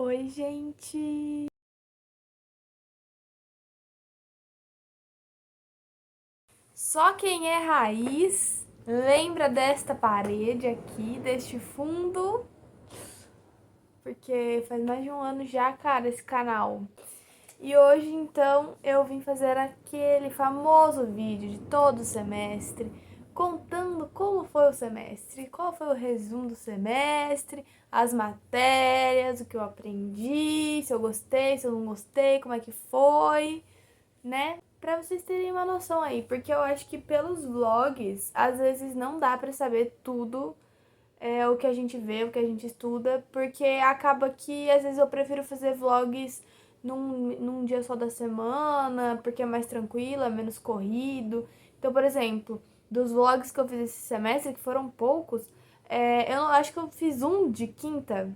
Oi, gente! Só quem é raiz lembra desta parede aqui, deste fundo, porque faz mais de um ano já, cara, esse canal. E hoje, então, eu vim fazer aquele famoso vídeo de todo o semestre, contando como foi o semestre, qual foi o resumo do semestre, as matérias, o que eu aprendi, se eu gostei, se eu não gostei, como é que foi, né? Pra vocês terem uma noção aí, porque eu acho que pelos vlogs, às vezes não dá pra saber tudo, o que a gente vê, o que a gente estuda, porque acaba que às vezes eu prefiro fazer vlogs num dia só da semana, porque é mais tranquilo, é menos corrido. Então, por exemplo, dos vlogs que eu fiz esse semestre, que foram poucos, eu acho que eu fiz um de quinta,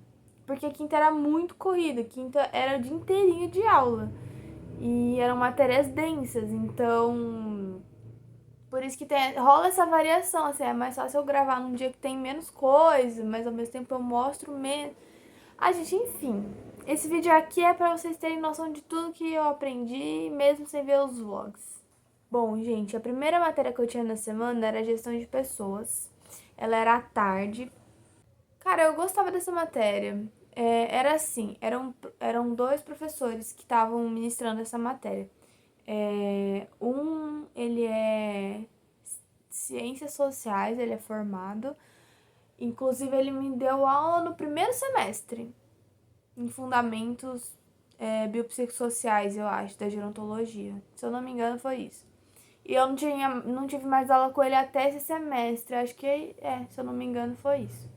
porque quinta era muito corrida, quinta era o dia inteirinho de aula. E eram matérias densas, então por isso que rola essa variação, assim, é mais fácil eu gravar num dia que tem menos coisa, mas ao mesmo tempo eu mostro menos. Ah, gente, enfim. Esse vídeo aqui é pra vocês terem noção de tudo que eu aprendi, mesmo sem ver os vlogs. Bom, gente, a primeira matéria que eu tinha na semana era gestão de pessoas. Ela era à tarde. Cara, eu gostava dessa matéria. Era assim, eram dois professores que estavam ministrando essa matéria. Ele é ciências sociais, ele é formado. Inclusive, ele me deu aula no primeiro semestre, em fundamentos biopsicossociais, eu acho, da gerontologia. Se eu não me engano, foi isso. E eu não tive mais aula com ele até esse semestre. Acho que, se eu não me engano, foi isso.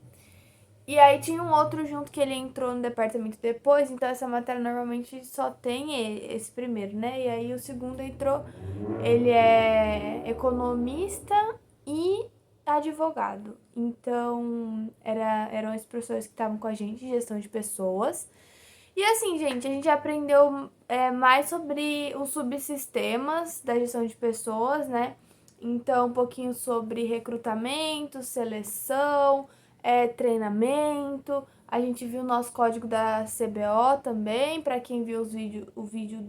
E aí tinha um outro junto que ele entrou no departamento depois, então essa matéria normalmente só tem esse primeiro, né? E aí o segundo entrou, ele é economista e advogado. Então, eram esses professores que estavam com a gente, gestão de pessoas. E assim, gente, a gente aprendeu mais sobre os subsistemas da gestão de pessoas, né? Então, um pouquinho sobre recrutamento, seleção, treinamento. A gente viu o nosso código da CBO também, para quem viu o vídeo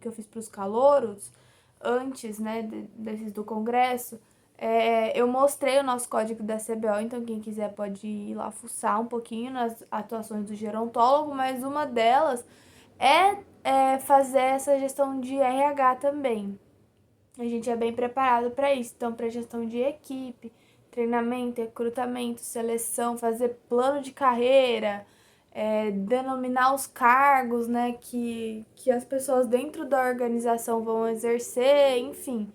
que eu fiz para os calouros, antes, né, desses do congresso. Eu mostrei o nosso código da CBO, então quem quiser pode ir lá fuçar um pouquinho nas atuações do gerontólogo, mas uma delas é fazer essa gestão de RH também. A gente é bem preparado para isso, então para gestão de equipe, treinamento, recrutamento, seleção, fazer plano de carreira, denominar os cargos, né, que as pessoas dentro da organização vão exercer, enfim.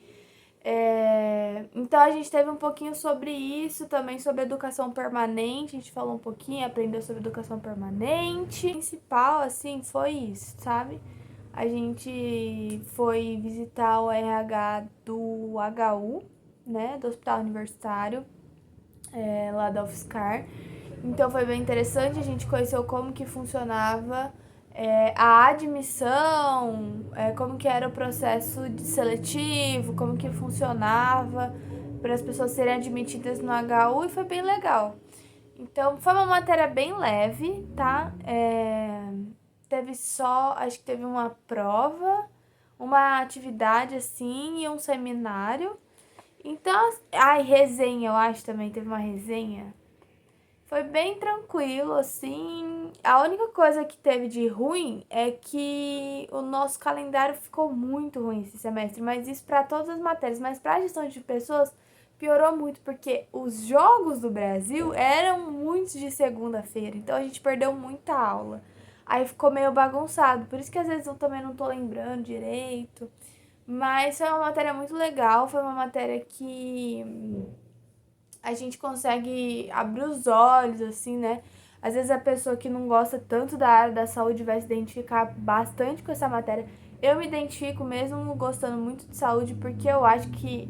Então a gente teve um pouquinho sobre isso, também sobre educação permanente, a gente falou um pouquinho, aprendeu sobre educação permanente. O principal, assim, foi isso, sabe? A gente foi visitar o RH do HU, né, do Hospital Universitário, lá da UFSCar. Então foi bem interessante, a gente conheceu como que funcionava a admissão, como que era o processo de seletivo, como que funcionava para as pessoas serem admitidas no HU e foi bem legal. Então foi uma matéria bem leve, tá? Teve só, acho que teve uma prova, uma atividade assim e um seminário. Então, ai, resenha, eu acho também, teve uma resenha. Foi bem tranquilo, assim. A única coisa que teve de ruim é que o nosso calendário ficou muito ruim esse semestre, mas isso para todas as matérias, mas para a gestão de pessoas piorou muito, porque os jogos do Brasil eram muitos de segunda-feira, então a gente perdeu muita aula. Aí ficou meio bagunçado, por isso que às vezes eu também não tô lembrando direito. Mas foi uma matéria muito legal, foi uma matéria que a gente consegue abrir os olhos, assim, né? Às vezes a pessoa que não gosta tanto da área da saúde vai se identificar bastante com essa matéria. Eu me identifico mesmo gostando muito de saúde, porque eu acho que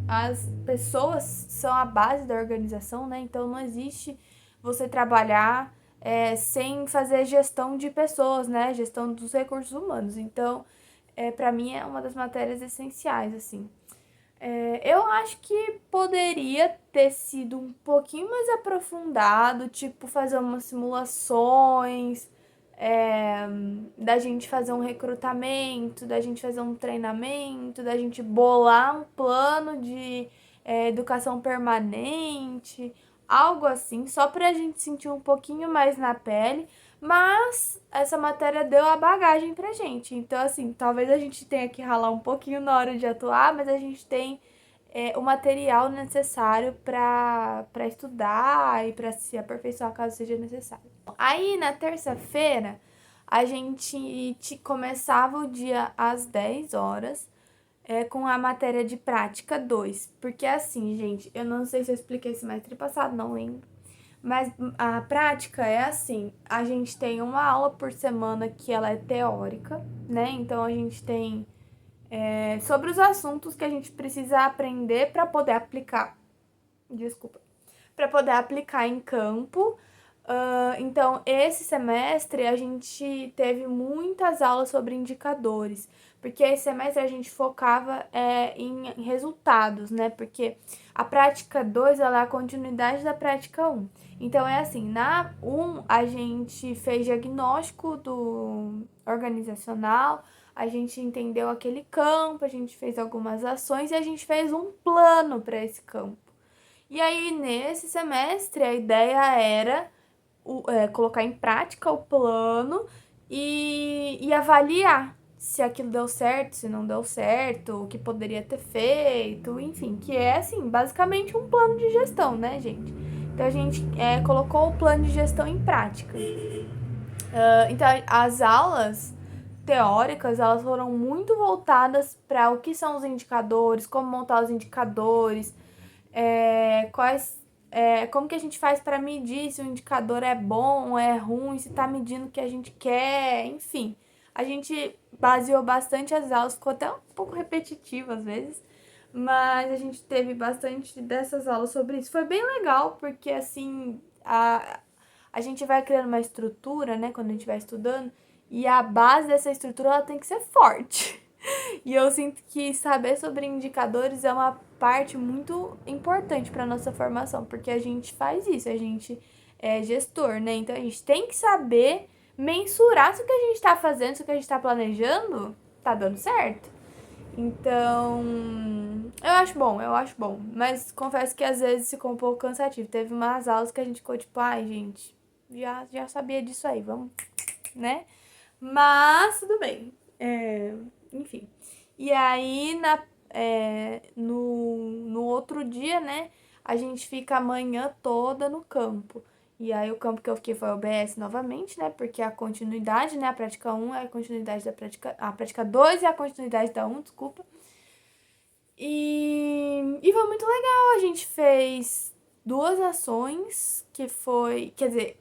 as pessoas são a base da organização, né? Então não existe você trabalhar sem fazer gestão de pessoas, né? Gestão dos recursos humanos. Então, para mim é uma das matérias essenciais, assim. Eu acho que poderia ter sido um pouquinho mais aprofundado, tipo fazer umas simulações, da gente fazer um recrutamento, da gente fazer um treinamento, da gente bolar um plano de educação permanente, algo assim, só pra gente sentir um pouquinho mais na pele. Mas essa matéria deu a bagagem pra gente. Então, assim, talvez a gente tenha que ralar um pouquinho na hora de atuar, mas a gente tem o material necessário para estudar e para se aperfeiçoar caso seja necessário. Aí, na terça-feira, a gente começava o dia às 10 horas com a matéria de prática 2. Porque assim, gente, eu não sei se eu expliquei semestre passado, não lembro. Mas a prática é assim, a gente tem uma aula por semana que ela é teórica, né? Então a gente tem sobre os assuntos que a gente precisa aprender para poder aplicar. Desculpa. Para poder aplicar em campo. Então, esse semestre a gente teve muitas aulas sobre indicadores, porque esse semestre a gente focava em resultados, né? Porque a prática 2 ela é a continuidade da prática 1. Então, é assim, na 1 a gente fez diagnóstico do organizacional, a gente entendeu aquele campo, a gente fez algumas ações e a gente fez um plano para esse campo. E aí, nesse semestre, a ideia era colocar em prática o plano e avaliar se aquilo deu certo, se não deu certo, o que poderia ter feito, enfim, que é, assim, basicamente um plano de gestão, né, gente? Então, a gente colocou o plano de gestão em prática. Então, as aulas teóricas, elas foram muito voltadas para o que são os indicadores, como montar os indicadores, como que a gente faz para medir se o indicador é bom ou é ruim, se está medindo o que a gente quer, enfim. A gente baseou bastante as aulas, ficou até um pouco repetitivo às vezes, mas a gente teve bastante dessas aulas sobre isso. Foi bem legal, porque assim, a gente vai criando uma estrutura, né, quando a gente vai estudando, e a base dessa estrutura ela tem que ser forte. E eu sinto que saber sobre indicadores é uma parte muito importante para nossa formação, porque a gente faz isso, a gente é gestor, né? Então a gente tem que saber mensurar se o que a gente está fazendo, se o que a gente está planejando tá dando certo. Então, eu acho bom, mas confesso que às vezes ficou um pouco cansativo. Teve umas aulas que a gente ficou tipo, ai, gente, já sabia disso aí, vamos, né? Mas tudo bem. Enfim. E aí, no outro dia, né, a gente fica a manhã toda no campo. E aí, o campo que eu fiquei foi o OBS novamente, né, porque a continuidade, né, a prática 1 é a continuidade da prática... A prática 2 é a continuidade da 1, desculpa. E foi muito legal, a gente fez duas ações, que foi... Quer dizer,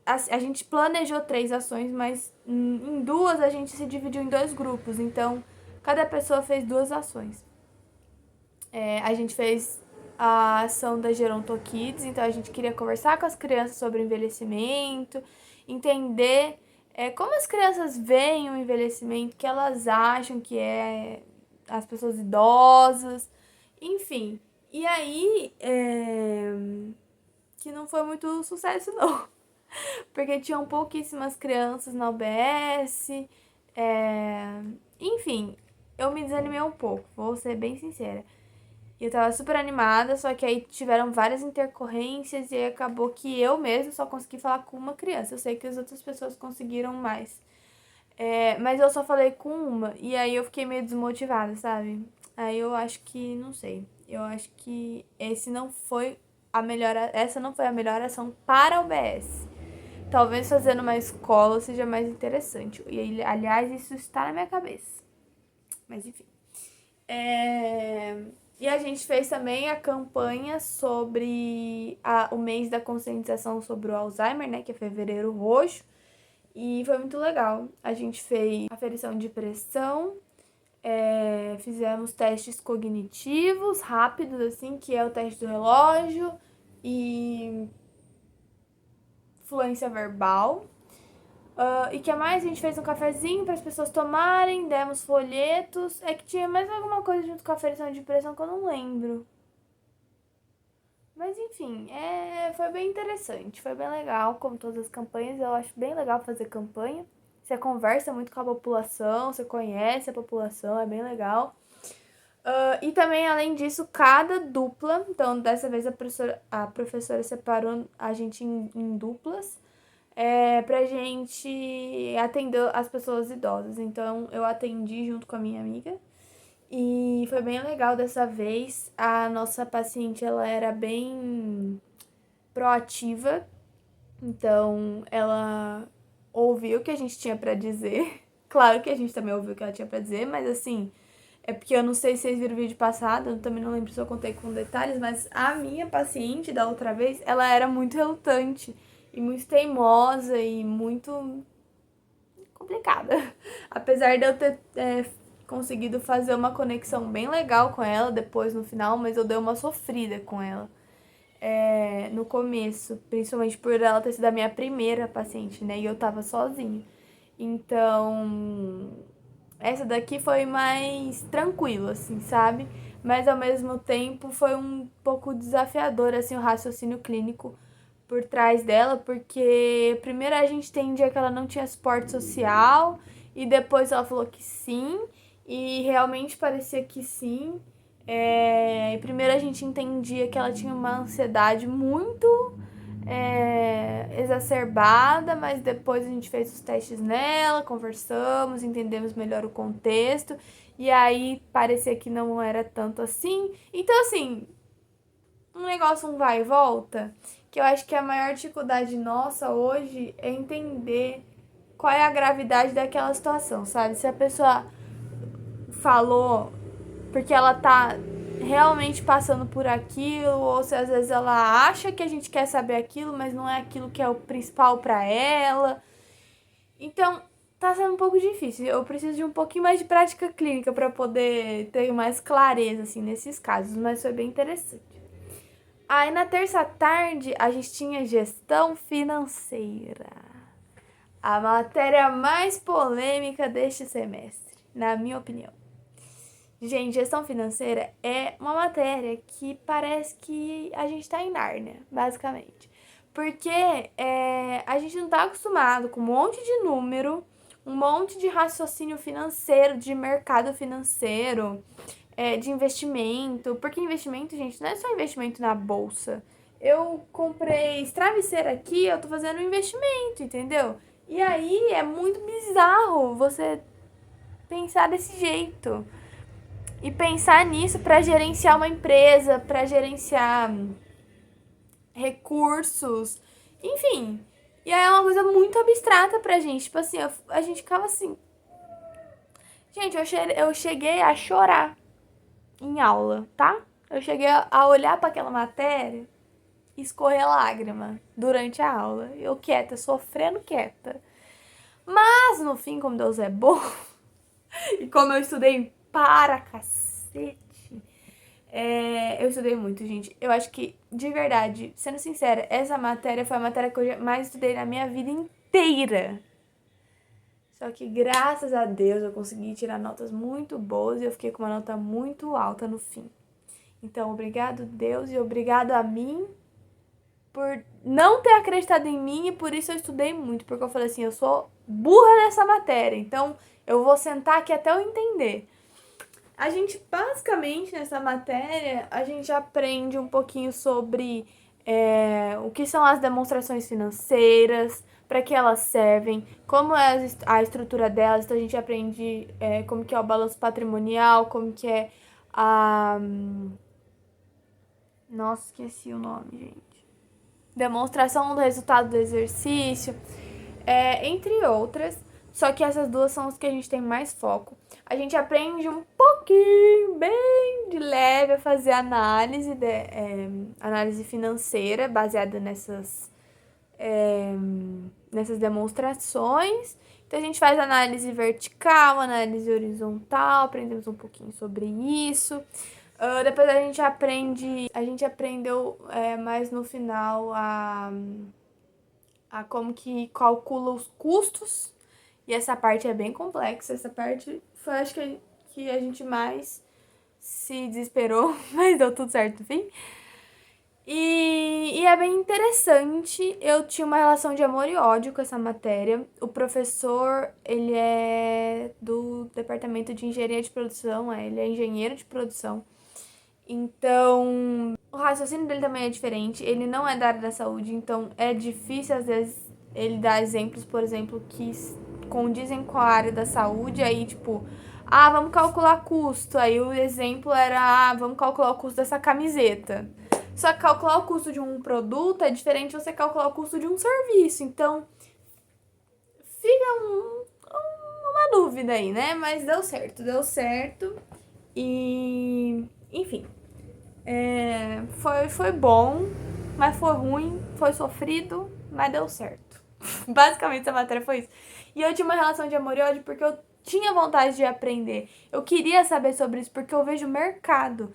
a gente planejou 3 ações, mas em duas a gente se dividiu em 2 grupos. Então, cada pessoa fez 2 ações. A gente fez a ação da Geronto Kids, então a gente queria conversar com as crianças sobre envelhecimento, entender como as crianças veem o envelhecimento, o que elas acham que é as pessoas idosas, enfim. E aí, que não foi muito sucesso, não. Porque tinham pouquíssimas crianças na UBS. Enfim, eu me desanimei um pouco, vou ser bem sincera. Eu tava super animada, só que aí tiveram várias intercorrências e aí acabou que eu mesma só consegui falar com uma criança. Eu sei que as outras pessoas conseguiram mais. Mas eu só falei com uma e aí eu fiquei meio desmotivada, sabe? Aí eu acho que, não sei, eu acho que essa não foi a melhor ação para a UBS. Talvez fazer numa escola seja mais interessante. E, aliás, isso está na minha cabeça. Mas, enfim. E a gente fez também a campanha sobre o mês da conscientização sobre o Alzheimer, né? Que é Fevereiro Roxo. E foi muito legal. A gente fez aferição de pressão, fizemos testes cognitivos rápidos, assim, que é o teste do relógio e fluência verbal. E que mais? A gente fez um cafezinho para as pessoas tomarem, demos folhetos. É que tinha mais alguma coisa junto com a aferição de pressão que eu não lembro. Mas enfim, foi bem interessante, foi bem legal, como todas as campanhas. Eu acho bem legal fazer campanha. Você conversa muito com a população, você conhece a população, é bem legal. E também, além disso, cada dupla, então dessa vez a professora separou a gente em duplas, pra gente atender as pessoas idosas. Então eu atendi junto com a minha amiga e foi bem legal dessa vez. A nossa paciente, ela era bem proativa, então ela ouviu o que a gente tinha pra dizer. Claro que a gente também ouviu o que ela tinha pra dizer, mas assim, é porque eu não sei se vocês viram o vídeo passado, eu também não lembro se eu contei com detalhes, mas a minha paciente da outra vez, ela era muito relutante e muito teimosa e muito complicada. Apesar de eu ter conseguido fazer uma conexão bem legal com ela depois no final, mas eu dei uma sofrida com ela no começo, principalmente por ela ter sido a minha primeira paciente, né? E eu tava sozinha. Então, essa daqui foi mais tranquilo, assim, sabe? Mas ao mesmo tempo foi um pouco desafiador, assim, o raciocínio clínico por trás dela, porque primeiro a gente entendia que ela não tinha suporte social, e depois ela falou que sim, e realmente parecia que sim. Primeiro a gente entendia que ela tinha uma ansiedade muito exacerbada, mas depois a gente fez os testes nela, conversamos, entendemos melhor o contexto, e aí parecia que não era tanto assim. Então, assim, um negócio um vai e volta, que eu acho que a maior dificuldade nossa hoje é entender qual é a gravidade daquela situação, sabe? Se a pessoa falou porque ela tá realmente passando por aquilo, ou se às vezes ela acha que a gente quer saber aquilo, mas não é aquilo que é o principal para ela. Então, tá sendo um pouco difícil. Eu preciso de um pouquinho mais de prática clínica para poder ter mais clareza assim nesses casos, mas foi bem interessante. Aí na terça tarde a gente tinha gestão financeira. A matéria mais polêmica deste semestre, na minha opinião. Gente, gestão financeira é uma matéria que parece que a gente tá em Nárnia, basicamente. Porque a gente não tá acostumado com um monte de número, um monte de raciocínio financeiro, de mercado financeiro, de investimento. Porque investimento, gente, não é só investimento na bolsa. Eu comprei esse travesseiro aqui, eu tô fazendo um investimento, entendeu? E aí é muito bizarro você pensar desse jeito. E pensar nisso para gerenciar uma empresa, para gerenciar recursos, enfim. E aí é uma coisa muito abstrata pra gente. Tipo assim, a gente ficava assim. Gente, eu cheguei a chorar em aula, tá? Eu cheguei a olhar para aquela matéria e escorrer lágrima durante a aula. Eu quieta, sofrendo quieta. Mas no fim, como Deus é bom, e como eu estudei para cacete, eu estudei muito, gente. Eu acho que, de verdade, sendo sincera, essa matéria foi a matéria que eu mais estudei na minha vida inteira. Só que, graças a Deus, eu consegui tirar notas muito boas e eu fiquei com uma nota muito alta no fim. Então, obrigado, Deus, e obrigado a mim por não ter acreditado em mim, e por isso eu estudei muito. Porque eu falei assim, eu sou burra nessa matéria, então eu vou sentar aqui até eu entender. A gente, basicamente, nessa matéria, a gente aprende um pouquinho sobre o que são as demonstrações financeiras, para que elas servem, como é a estrutura delas. Então, a gente aprende como que é o balanço patrimonial, como que é a... Nossa, esqueci o nome, gente. Demonstração do resultado do exercício, entre outras. Só que essas duas são as que a gente tem mais foco. A gente aprende um pouquinho, bem de leve, a fazer análise financeira baseada nessas demonstrações. Então, a gente faz análise vertical, análise horizontal, aprendemos um pouquinho sobre isso. Depois a gente aprendeu mais no final a como que calcula os custos. E essa parte é bem complexa. Essa parte foi, acho que a gente mais se desesperou, mas deu tudo certo no fim. E é bem interessante. Eu tinha uma relação de amor e ódio com essa matéria. O professor, ele é do departamento de engenharia de produção, ele é engenheiro de produção. Então, o raciocínio dele também é diferente. Ele não é da área da saúde, então é difícil às vezes ele dar exemplos, por exemplo, que condizem com a área da saúde. Aí, tipo, vamos calcular custo. Aí o exemplo era, vamos calcular o custo dessa camiseta. Só que calcular o custo de um produto é diferente de você calcular o custo de um serviço. Então, fica uma dúvida aí, né? Mas deu certo, deu certo. E, enfim, foi bom, mas foi ruim, foi sofrido, mas deu certo. Basicamente, essa matéria foi isso. E eu tinha uma relação de amor e ódio porque eu tinha vontade de aprender. Eu queria saber sobre isso porque eu vejo mercado.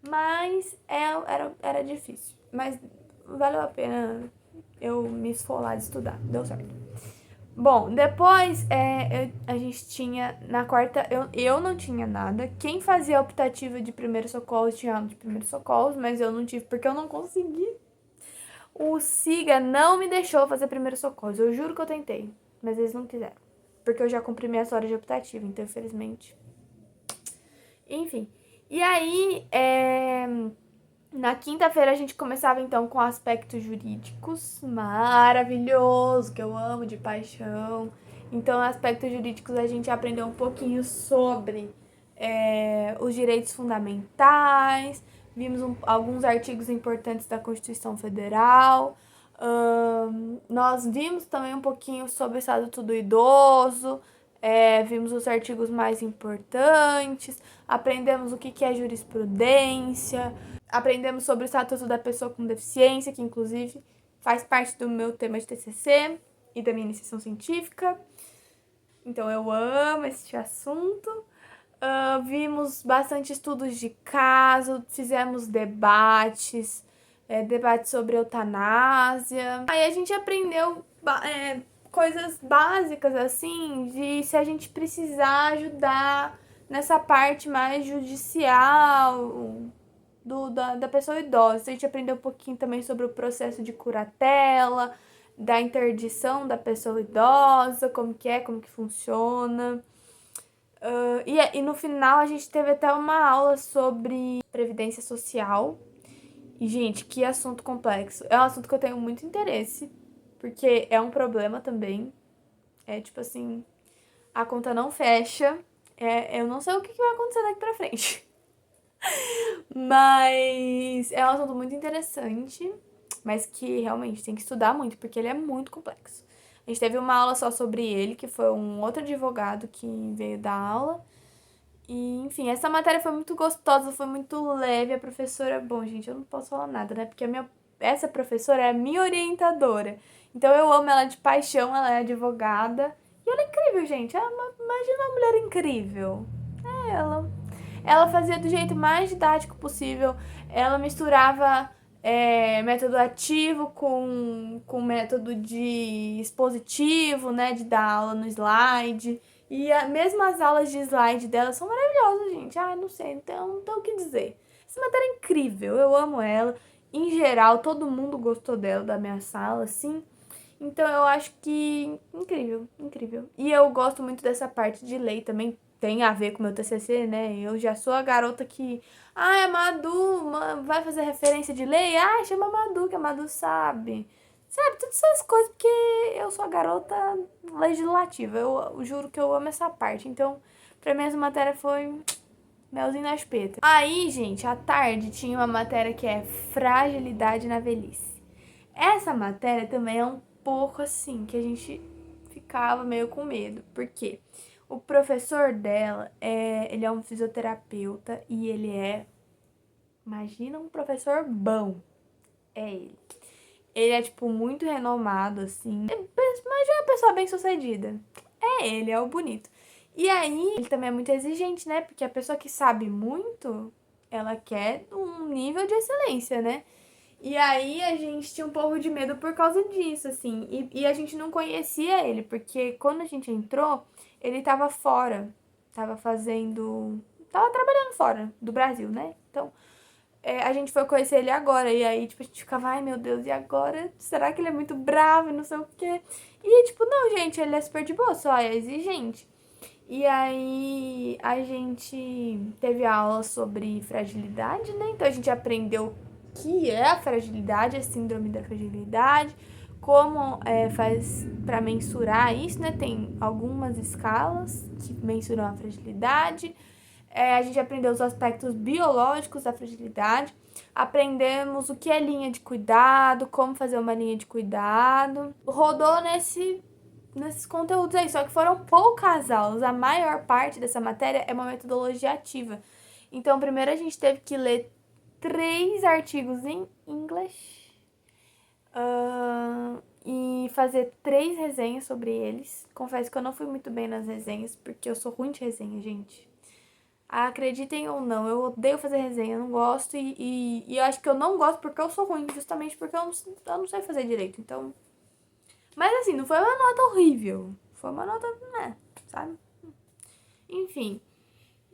Mas era difícil. Mas valeu a pena eu me esfolar de estudar. Deu certo. Bom, depois a gente tinha, na quarta, eu não tinha nada. Quem fazia a optativa de primeiro socorro tinha aula de primeiro socorro, mas eu não tive porque eu não consegui. O SIGA não me deixou fazer primeiro socorro. Eu juro que eu tentei, mas eles não quiseram. Porque eu já cumpri minhas horas de optativa, então infelizmente. Enfim. E aí, na quinta-feira a gente começava então com aspectos jurídicos, maravilhoso, que eu amo de paixão. Então, aspectos jurídicos a gente aprendeu um pouquinho sobre os direitos fundamentais, vimos alguns artigos importantes da Constituição Federal, nós vimos também um pouquinho sobre o Estatuto do Idoso, vimos os artigos mais importantes, aprendemos o que é jurisprudência, aprendemos sobre o Estatuto da Pessoa com Deficiência, que inclusive faz parte do meu tema de TCC e da minha iniciação científica. Então eu amo esse assunto. Vimos bastante estudos de caso, fizemos debates, debates sobre eutanásia. Aí a gente aprendeu coisas básicas, assim, de se a gente precisar ajudar nessa parte mais judicial da pessoa idosa. A gente aprendeu um pouquinho também sobre o processo de curatela, da interdição da pessoa idosa, como que funciona. E no final a gente teve até uma aula sobre previdência social. E, gente, que assunto complexo. É um assunto que eu tenho muito interesse, porque é um problema também. É tipo assim, a conta não fecha. Eu não sei o que vai acontecer daqui pra frente. Mas é um assunto muito interessante, mas que realmente tem que estudar muito, porque ele é muito complexo. A gente teve uma aula só sobre ele, que foi um outro advogado que veio dar aula. E, enfim, essa matéria foi muito gostosa, foi muito leve. A professora, bom, gente, eu não posso falar nada, né? Porque essa professora é a minha orientadora. Então eu amo ela de paixão, ela é advogada. E ela é incrível, gente. Imagina uma mulher incrível. É ela. Ela fazia do jeito mais didático possível. Ela misturava método ativo com método de expositivo, né? De dar aula no slide. E mesmo as aulas de slide dela são maravilhosas, gente. Não sei, então não tem o que dizer. Essa matéria é incrível, eu amo ela. Em geral, todo mundo gostou dela, da minha sala, assim. Então eu acho que incrível, incrível. E eu gosto muito dessa parte de lei também. Tem a ver com o meu TCC, né? Eu já sou a garota que... é Madu, vai fazer referência de lei? Chama a Madu, que a Madu sabe. Sabe, todas essas coisas, porque eu sou a garota legislativa. Eu juro que eu amo essa parte. Então, pra mim, essa matéria foi melzinho na espeta. Aí, gente, à tarde tinha uma matéria que é fragilidade na velhice. Essa matéria também é um pouco assim, que a gente ficava meio com medo. Por quê? O professor dela, ele é um fisioterapeuta e ele imagina um professor bom. É ele. Ele é, tipo, muito renomado, assim. Mas é uma pessoa bem sucedida. É ele, é o bonito. E aí, ele também é muito exigente, né? Porque a pessoa que sabe muito, ela quer um nível de excelência, né? E aí a gente tinha um pouco de medo por causa disso, assim. E a gente não conhecia ele, porque quando a gente entrou, ele tava fora. Tava trabalhando fora do Brasil, né? Então, a gente foi conhecer ele agora. E aí, tipo, a gente ficava, ai meu Deus, e agora? Será que ele é muito bravo e não sei o quê? E, tipo, não, gente, ele é super de boa, só é exigente. E aí a gente teve aula sobre fragilidade, né? Então a gente aprendeu o que é a fragilidade, a síndrome da fragilidade, como faz para mensurar isso, né? Tem algumas escalas que mensuram a fragilidade. A gente aprendeu os aspectos biológicos da fragilidade. Aprendemos o que é linha de cuidado, como fazer uma linha de cuidado. Rodou nesses conteúdos aí, só que foram poucas aulas. A maior parte dessa matéria é uma metodologia ativa. Então, primeiro a gente teve que ler 3 artigos em inglês e fazer 3 resenhas sobre eles. Confesso que eu não fui muito bem nas resenhas, porque eu sou ruim de resenha, gente. Acreditem ou não, eu odeio fazer resenha, eu não gosto e eu acho que eu não gosto porque eu sou ruim, justamente porque eu não sei fazer direito, então... Mas assim, não foi uma nota horrível, foi uma nota, né, sabe? Enfim,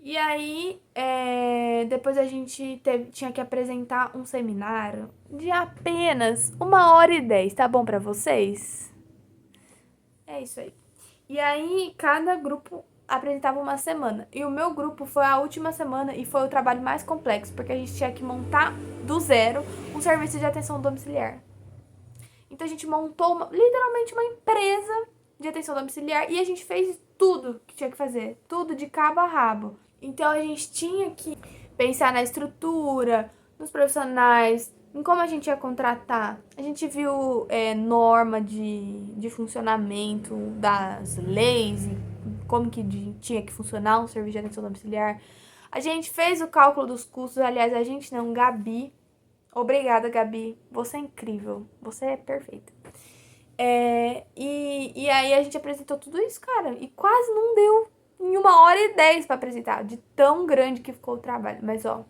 e aí depois a gente tinha que apresentar um seminário de apenas 1h10, tá bom pra vocês? É isso aí. E aí, cada grupo apresentava uma semana. E o meu grupo foi a última semana e foi o trabalho mais complexo, porque a gente tinha que montar do zero um serviço de atenção domiciliar. Então a gente montou literalmente uma empresa de atenção domiciliar e a gente fez tudo que tinha que fazer, tudo de cabo a rabo. Então a gente tinha que pensar na estrutura, nos profissionais, em como a gente ia contratar. A gente viu norma de funcionamento das leis, e como que tinha que funcionar um serviço de atenção domiciliar. A gente fez o cálculo dos custos, aliás, a gente não, Gabi. Obrigada, Gabi. Você é incrível. Você é perfeita. E aí a gente apresentou tudo isso, cara. E quase não deu em 1h10 pra apresentar. De tão grande que ficou o trabalho. Mas, ó,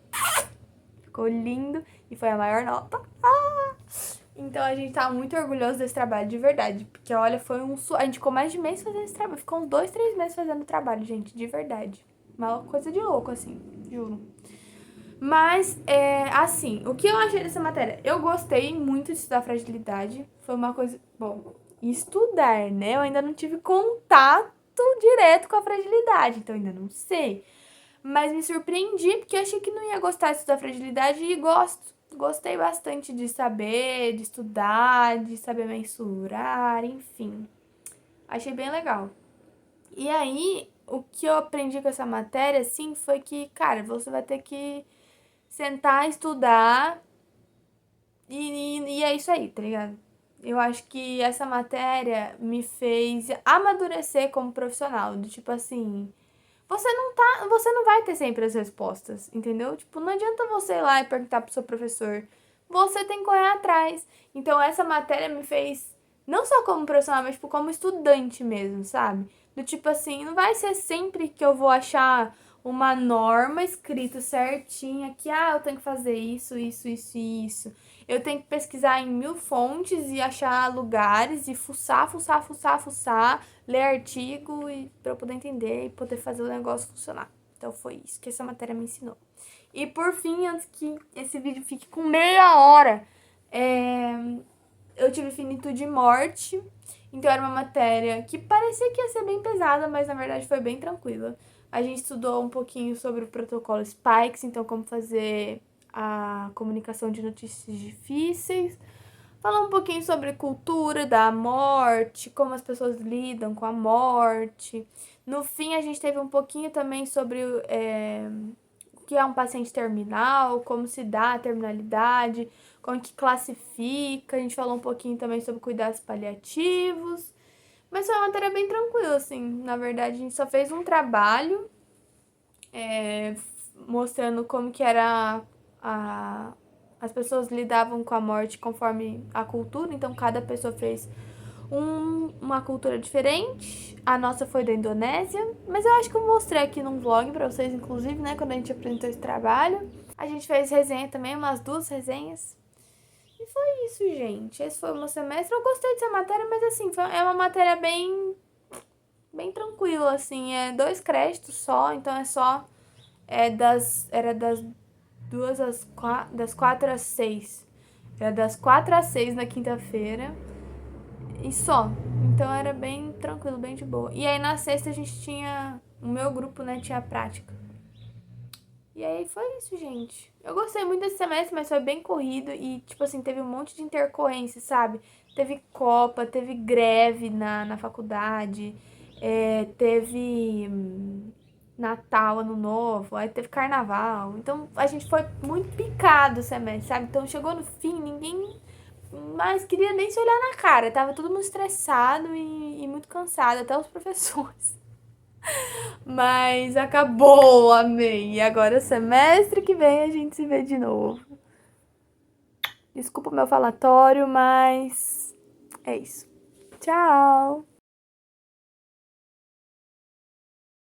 ficou lindo e foi a maior nota. Então a gente tá muito orgulhoso desse trabalho, de verdade. Porque, olha, foi a gente ficou mais de mês fazendo esse trabalho. Ficou uns 2, 3 meses fazendo o trabalho, gente, de verdade. Uma coisa de louco, assim, juro. Mas, assim, o que eu achei dessa matéria? Eu gostei muito de estudar fragilidade. Foi uma coisa. Bom, estudar, né? Eu ainda não tive contato direto com a fragilidade, então ainda não sei. Mas me surpreendi, porque eu achei que não ia gostar de estudar fragilidade e gosto. Gostei bastante de saber, de estudar, de saber mensurar, enfim. Achei bem legal. E aí, o que eu aprendi com essa matéria, assim, foi que, cara, você vai ter que sentar, estudar e é isso aí, tá ligado? Eu acho que essa matéria me fez amadurecer como profissional, do tipo assim, você não vai ter sempre as respostas, entendeu? Tipo, não adianta você ir lá e perguntar pro seu professor. Você tem que correr atrás. Então essa matéria me fez não só como profissional, mas tipo como estudante mesmo, sabe? Do tipo assim, não vai ser sempre que eu vou achar uma norma escrita certinha que eu tenho que fazer isso, isso, isso e isso. Eu tenho que pesquisar em 1000 fontes e achar lugares e fuçar, ler artigo e para eu poder entender e poder fazer o negócio funcionar. Então foi isso que essa matéria me ensinou. E por fim, antes que esse vídeo fique com meia hora, eu tive finitude e morte. Então era uma matéria que parecia que ia ser bem pesada, mas na verdade foi bem tranquila. A gente estudou um pouquinho sobre o protocolo Spikes, então como fazer a comunicação de notícias difíceis. Falar um pouquinho sobre cultura da morte, como as pessoas lidam com a morte. No fim, a gente teve um pouquinho também sobre o que é um paciente terminal, como se dá a terminalidade, como que classifica. A gente falou um pouquinho também sobre cuidados paliativos. Mas foi uma matéria bem tranquila, assim. Na verdade, a gente só fez um trabalho mostrando como que era as pessoas lidavam com a morte conforme a cultura, então cada pessoa fez uma cultura diferente. A nossa foi da Indonésia, mas eu acho que eu mostrei aqui num vlog pra vocês, inclusive, né, quando a gente apresentou esse trabalho. A gente fez resenha também, umas 2 resenhas. E foi isso, gente. Esse foi o meu semestre. Eu gostei dessa matéria, mas assim, é uma matéria bem tranquila, assim. É 2 créditos só, então é só era das das 4 às 6. Era das 4 às 6 na quinta-feira. E só. Então era bem tranquilo, bem de boa. E aí na sexta a gente tinha. O meu grupo, né, tinha prática. E aí foi isso, gente. Eu gostei muito desse semestre, mas foi bem corrido. E, tipo assim, teve um monte de intercorrência, sabe? Teve Copa, teve greve na faculdade, teve Natal, Ano Novo, aí teve Carnaval. Então a gente foi muito picado o semestre, sabe? Então chegou no fim, ninguém mais queria nem se olhar na cara. Tava todo mundo estressado e muito cansado, até os professores. Mas acabou, amei. E agora, semestre que vem, a gente se vê de novo. Desculpa o meu falatório, mas é isso. Tchau!